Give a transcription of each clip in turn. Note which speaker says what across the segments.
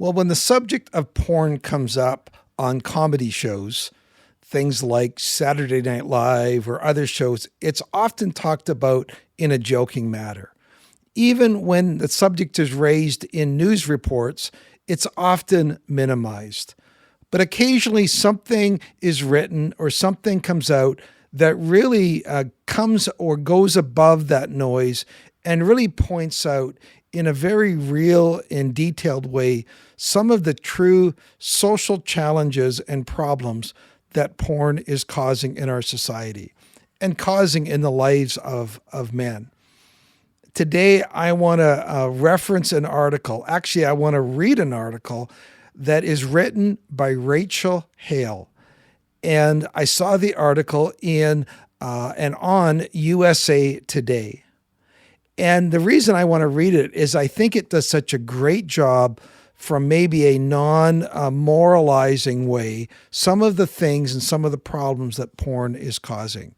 Speaker 1: Well, when the subject of porn comes up on comedy shows, things like Saturday Night Live or other shows, it's often talked about in a joking manner. Even when the subject is raised in news reports, it's often minimized. But occasionally something is written or something comes out that really comes or goes above that noise and really points out in a very real and detailed way some of the true social challenges and problems that porn is causing in our society and causing in the lives of men. Today, I want to reference an article. Actually, I want to read an article that is written by Rachel Hale. And I saw the article in and on USA Today. And the reason I want to read it is I think it does such a great job from maybe a non-moralizing way, some of the things and some of the problems that porn is causing.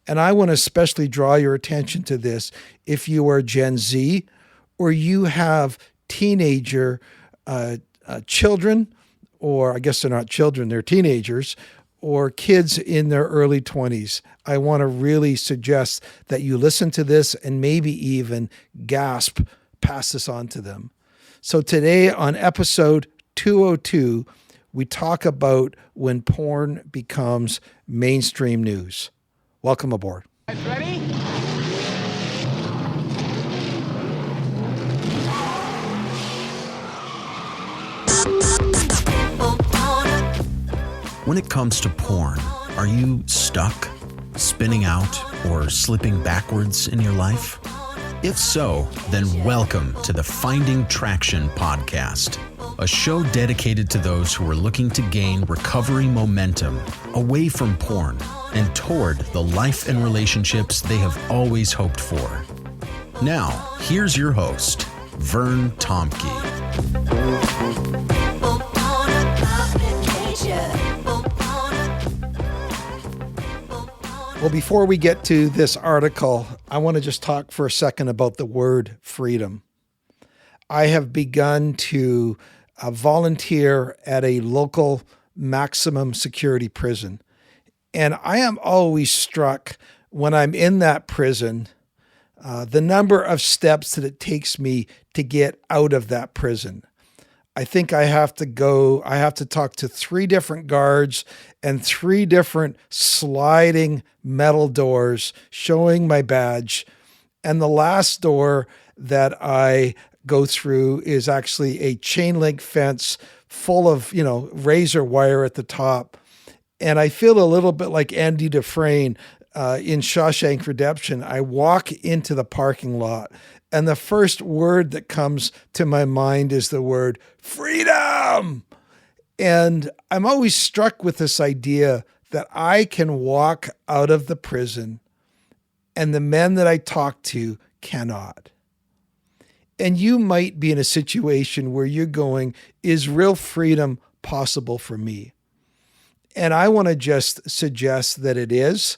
Speaker 1: And I want to especially draw your attention to this if you are Gen Z or you have teenager children, or I guess they're not children, they're teenagers, or kids in their early 20s. I want to really suggest that you listen to this and maybe even gasp, pass this on to them. So today on episode 202, we talk about when porn becomes mainstream news. Welcome aboard.
Speaker 2: Ready?
Speaker 3: When it comes to porn, are you stuck, spinning out, or slipping backwards in your life? If so, then welcome to the Finding Traction podcast, a show dedicated to those who are looking to gain recovery momentum away from porn and toward the life and relationships they have always hoped for. Now, here's your host, Vern Tomke.
Speaker 1: Well, before we get to this article, I want to just talk for a second about the word freedom. I have begun to volunteer at a local maximum security prison. And I am always struck when I'm in that prison, the number of steps that it takes me to get out of that prison. I think I have to talk to 3 different guards and 3 different sliding metal doors showing my badge. And the last door that I go through is actually a chain link fence full of, razor wire at the top. And I feel a little bit like Andy Dufresne in Shawshank Redemption. I walk into the parking lot, and the first word that comes to my mind is the word freedom. And I'm always struck with this idea that I can walk out of the prison and the men that I talk to cannot. And you might be in a situation where you're going, is real freedom possible for me? And I want to just suggest that it is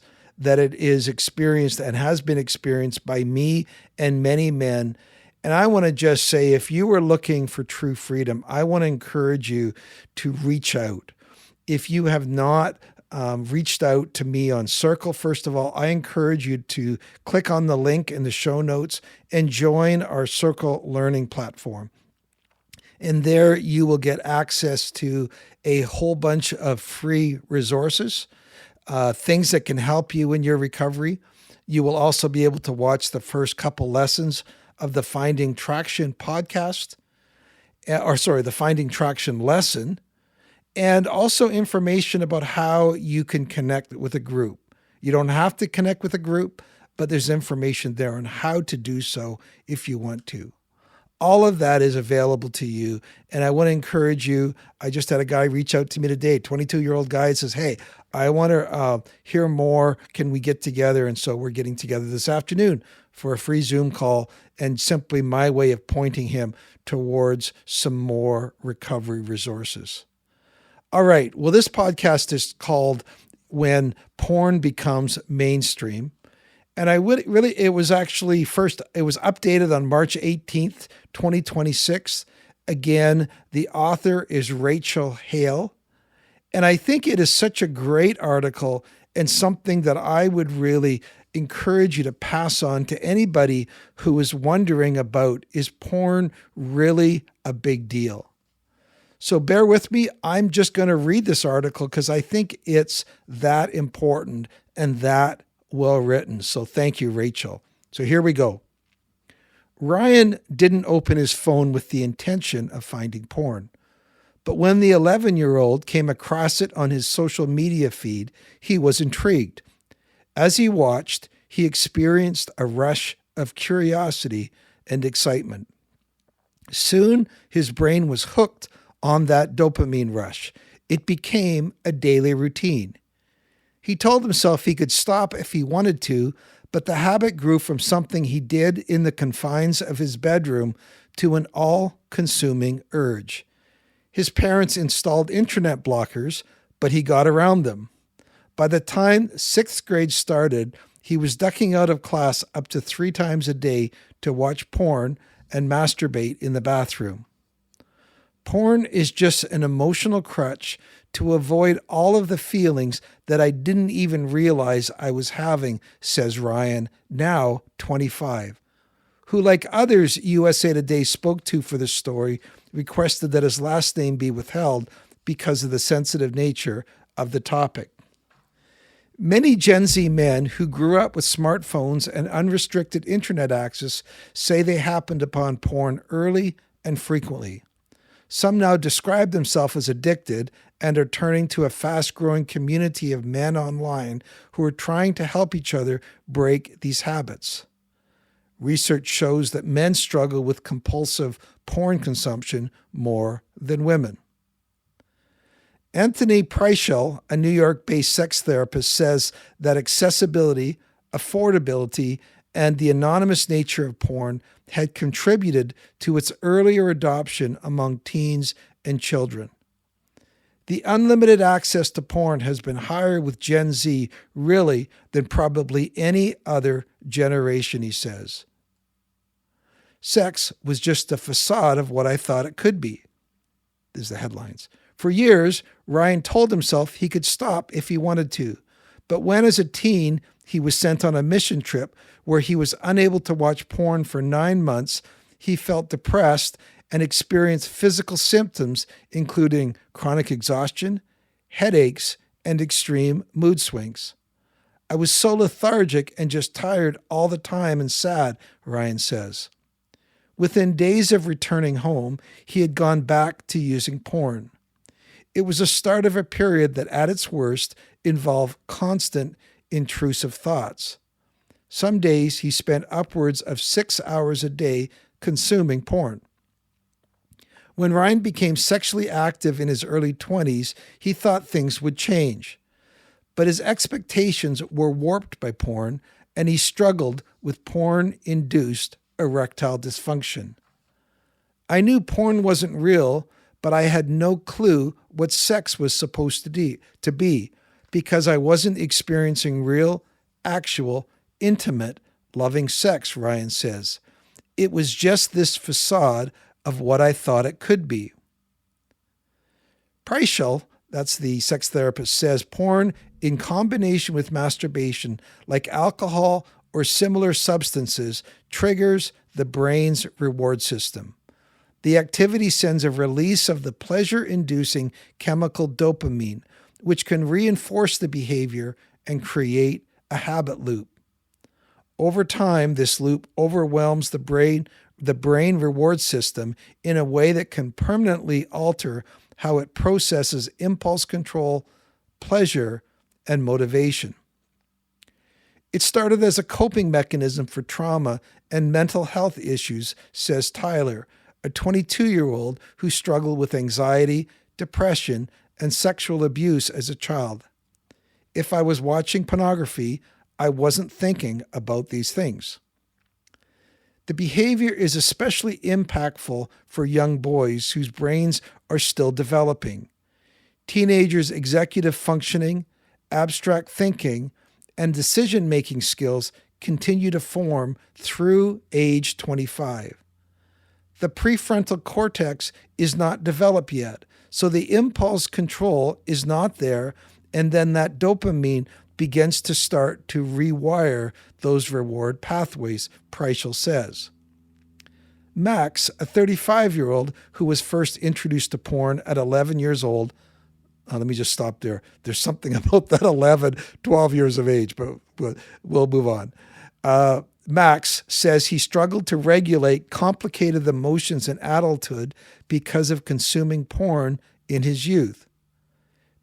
Speaker 1: experienced and has been experienced by me and many men. And I want to just say, if you are looking for true freedom, I want to encourage you to reach out. If you have not reached out to me on Circle, first of all, I encourage you to click on the link in the show notes and join our Circle learning platform. And there you will get access to a whole bunch of free resources, things that can help you in your recovery. You will also be able to watch the first couple lessons of the Finding Traction podcast, the Finding Traction lesson, and also information about how you can connect with a group. You don't have to connect with a group, but there's information there on how to do so if you want to. All of that is available to you. And I want to encourage you. I just had a guy reach out to me today, 22-year-old guy, says, hey, I want to hear more. Can we get together? And so we're getting together this afternoon for a free Zoom call, and simply my way of pointing him towards some more recovery resources. All right. Well, this podcast is called When Porn Becomes Mainstream. And it was updated on March 18th, 2026. Again, the author is Rachel Hale. And I think it is such a great article and something that I would really encourage you to pass on to anybody who is wondering about, is porn really a big deal? So bear with me. I'm just going to read this article because I think it's that important and that well written. So thank you, Rachel. So here we go. Ryan didn't open his phone with the intention of finding porn. But when the 11-year-old came across it on his social media feed, he was intrigued. As he watched, he experienced a rush of curiosity and excitement. Soon, his brain was hooked on that dopamine rush. It became a daily routine. He told himself he could stop if he wanted to, but the habit grew from something he did in the confines of his bedroom to an all-consuming urge. His parents installed internet blockers, but he got around them. By the time 6th grade started, he was ducking out of class up to 3 times a day to watch porn and masturbate in the bathroom. Porn is just an emotional crutch to avoid all of the feelings that I didn't even realize I was having, says Ryan, now 25, who, like others USA Today spoke to for the story, requested that his last name be withheld because of the sensitive nature of the topic. Many Gen Z men who grew up with smartphones and unrestricted internet access say they happened upon porn early and frequently. Some now describe themselves as addicted and are turning to a fast-growing community of men online who are trying to help each other break these habits. Research shows that men struggle with compulsive porn consumption more than women. Anthony Preischel, a New York-based sex therapist, says that accessibility, affordability, and the anonymous nature of porn had contributed to its earlier adoption among teens and children. The unlimited access to porn has been higher with Gen Z, really, than probably any other generation, he says. Sex was just a facade of what I thought it could be. These are the headlines. For years, Ryan told himself he could stop if he wanted to. But when, as a teen, he was sent on a mission trip where he was unable to watch porn for 9 months, he felt depressed and experienced physical symptoms, including chronic exhaustion, headaches, and extreme mood swings. I was so lethargic and just tired all the time and sad, Ryan says. Within days of returning home, he had gone back to using porn. It was the start of a period that, at its worst, involved constant, intrusive thoughts. Some days he spent upwards of 6 hours a day consuming porn. When Ryan became sexually active in his early 20s, he thought things would change. But his expectations were warped by porn, and he struggled with porn-induced erectile dysfunction. I knew porn wasn't real, but I had no clue what sex was supposed to be because I wasn't experiencing real, actual, intimate, loving sex, Ryan says. It was just this facade of what I thought it could be. Preischel, that's the sex therapist, says porn in combination with masturbation, like alcohol or similar substances, triggers the brain's reward system. The activity sends a release of the pleasure-inducing chemical dopamine, which can reinforce the behavior and create a habit loop. Over time, this loop overwhelms the brain reward system in a way that can permanently alter how it processes impulse control, pleasure, and motivation. It started as a coping mechanism for trauma and mental health issues, says Tyler, a 22-year-old who struggled with anxiety, depression, and sexual abuse as a child. If I was watching pornography, I wasn't thinking about these things. The behavior is especially impactful for young boys whose brains are still developing. Teenagers' executive functioning, abstract thinking, and decision-making skills continue to form through age 25. The prefrontal cortex is not developed yet, so the impulse control is not there, and then that dopamine begins to start to rewire those reward pathways, Preischel says. Max, a 35-year-old who was first introduced to porn at 11 years old, let me just stop there. There's something about that 11, 12 years of age, but we'll move on. Max says he struggled to regulate complicated emotions in adulthood because of consuming porn in his youth.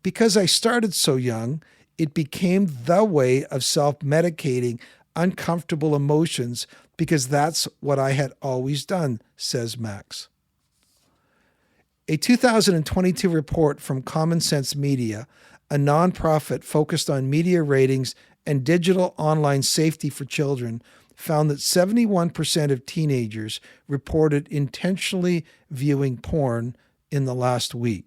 Speaker 1: Because I started so young, it became the way of self-medicating uncomfortable emotions because that's what I had always done, says Max. A 2022 report from Common Sense Media, a nonprofit focused on media ratings and digital online safety for children, found that 71% of teenagers reported intentionally viewing porn in the last week.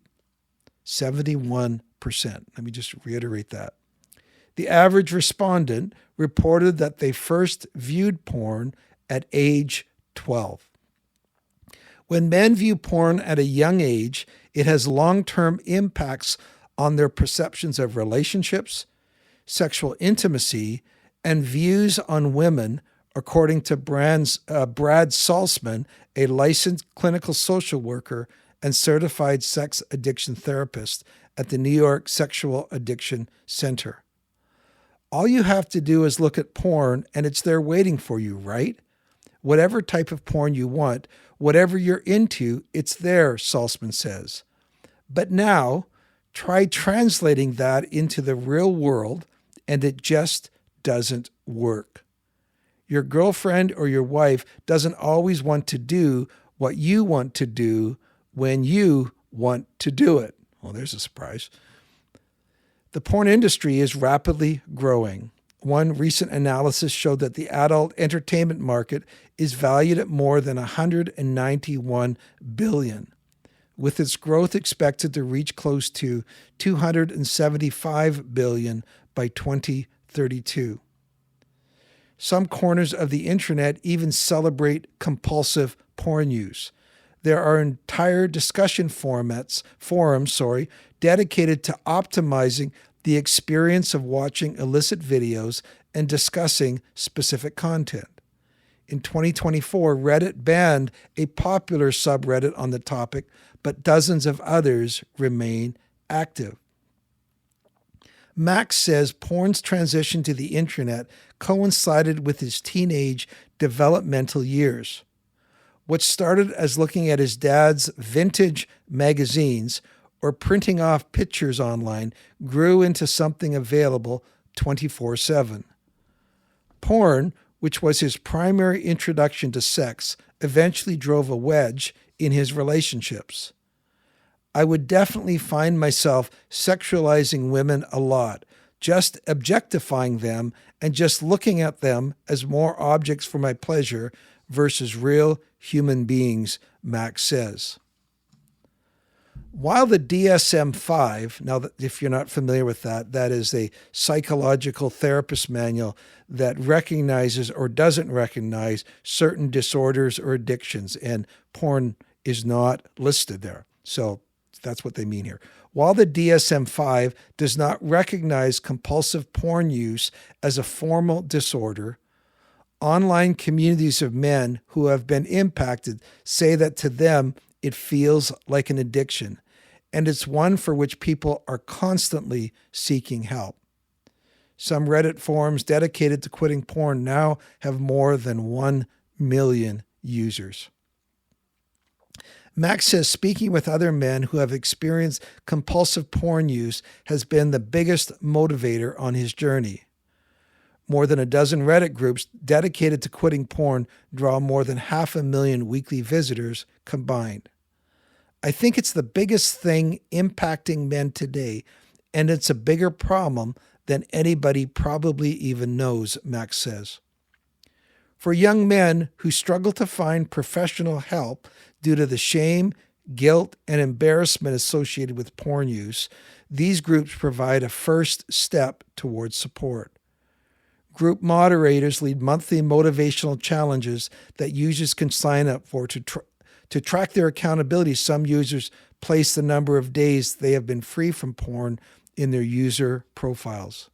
Speaker 1: 71%. Let me just reiterate that. The average respondent reported that they first viewed porn at age 12. When men view porn at a young age, it has long-term impacts on their perceptions of relationships, sexual intimacy, and views on women, according to Brad Salzman, a licensed clinical social worker and certified sex addiction therapist at the New York Sexual Addiction Center. All you have to do is look at porn and it's there waiting for you, right? Whatever type of porn you want, whatever you're into, it's there, Salzman says. But now, try translating that into the real world and it just doesn't work. Your girlfriend or your wife doesn't always want to do what you want to do when you want to do it. Well, there's a surprise. The porn industry is rapidly growing. One recent analysis showed that the adult entertainment market is valued at more than $191 billion, with its growth expected to reach close to $275 billion by 2032. Some corners of the internet even celebrate compulsive porn use. There are entire discussion forums dedicated to optimizing the experience of watching illicit videos and discussing specific content. In 2024, Reddit banned a popular subreddit on the topic, but dozens of others remain active. Max says porn's transition to the internet coincided with his teenage developmental years. What started as looking at his dad's vintage magazines or printing off pictures online grew into something available 24/7. Porn, which was his primary introduction to sex, eventually drove a wedge in his relationships. I would definitely find myself sexualizing women a lot, just objectifying them and just looking at them as more objects for my pleasure versus real human beings, Max says. While the DSM-5, now if you're not familiar with that, that is a psychological therapist manual that recognizes or doesn't recognize certain disorders or addictions, and porn is not listed there. So that's what they mean here. While the DSM-5 does not recognize compulsive porn use as a formal disorder, online communities of men who have been impacted say that to them it feels like an addiction, and it's one for which people are constantly seeking help. Some Reddit forums dedicated to quitting porn now have more than 1 million users. Max says speaking with other men who have experienced compulsive porn use has been the biggest motivator on his journey. More than a dozen Reddit groups dedicated to quitting porn draw more than 500,000 weekly visitors combined. I think it's the biggest thing impacting men today, and it's a bigger problem than anybody probably even knows, Max says. For young men who struggle to find professional help due to the shame, guilt, and embarrassment associated with porn use, these groups provide a first step towards support. Group moderators lead monthly motivational challenges that users can sign up for To track their accountability, some users place the number of days they have been free from porn in their user profiles.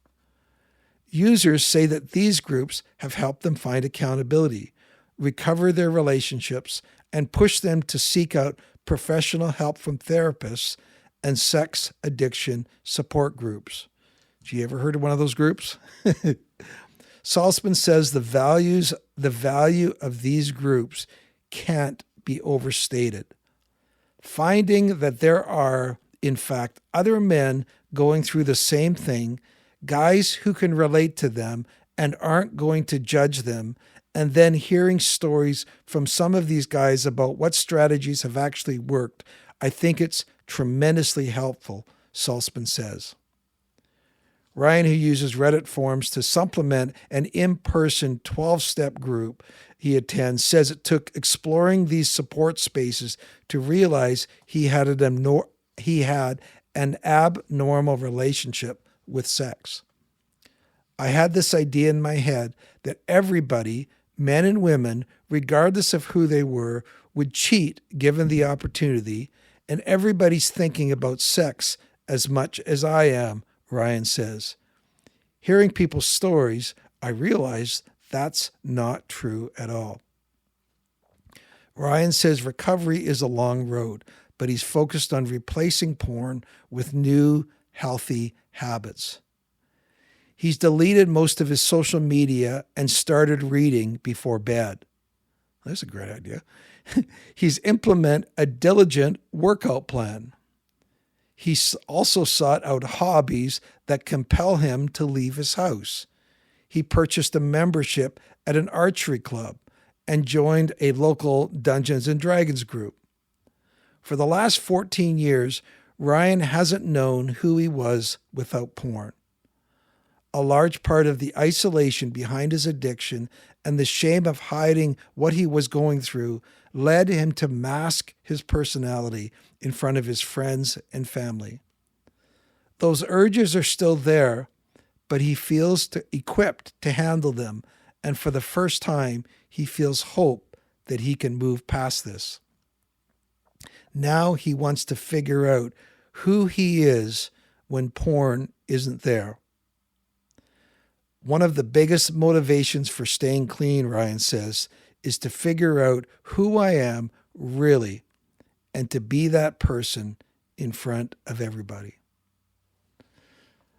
Speaker 1: Users say that these groups have helped them find accountability, recover their relationships, and push them to seek out professional help from therapists and sex addiction support groups. Have you ever heard of one of those groups? Salzman says the value of these groups can't be overstated. Finding that there are, in fact, other men going through the same thing, guys who can relate to them and aren't going to judge them, and then hearing stories from some of these guys about what strategies have actually worked, I think it's tremendously helpful, Salzman says. Ryan, who uses Reddit forums to supplement an in-person 12-step group he attends, says it took exploring these support spaces to realize he had an abnormal relationship with sex. I had this idea in my head that everybody, men and women, regardless of who they were, would cheat given the opportunity, and everybody's thinking about sex as much as I am, Ryan says. Hearing people's stories, I realized that's not true at all. Ryan says recovery is a long road, but he's focused on replacing porn with new, healthy habits. He's deleted most of his social media and started reading before bed. That's a great idea. He's implemented a diligent workout plan. He's also sought out hobbies that compel him to leave his house. He purchased a membership at an archery club and joined a local Dungeons and Dragons group. For the last 14 years, Ryan hasn't known who he was without porn. A large part of the isolation behind his addiction and the shame of hiding what he was going through led him to mask his personality in front of his friends and family. Those urges are still there, but he feels equipped to handle them, and for the first time, he feels hope that he can move past this. Now he wants to figure out who he is when porn isn't there. One of the biggest motivations for staying clean, Ryan says, is to figure out who I am really and to be that person in front of everybody.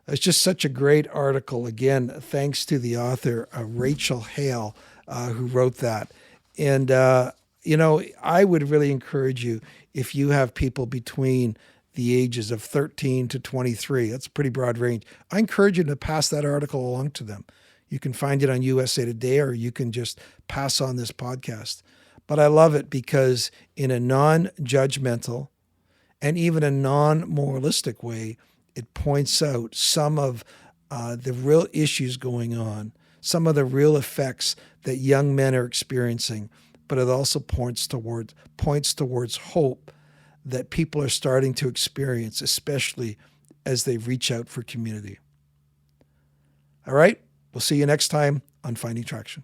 Speaker 1: It's just such a great article. Again, thanks to the author, Rachel Hale, who wrote that. And, I would really encourage you, if you have people between the ages of 13 to 23, that's a pretty broad range, I encourage you to pass that article along to them. You can find it on USA Today, or you can just pass on this podcast. But I love it because in a non-judgmental and even a non-moralistic way, it points out some of the real issues going on, some of the real effects that young men are experiencing, but it also points towards hope that people are starting to experience, especially as they reach out for community. All right, we'll see you next time on Finding Traction.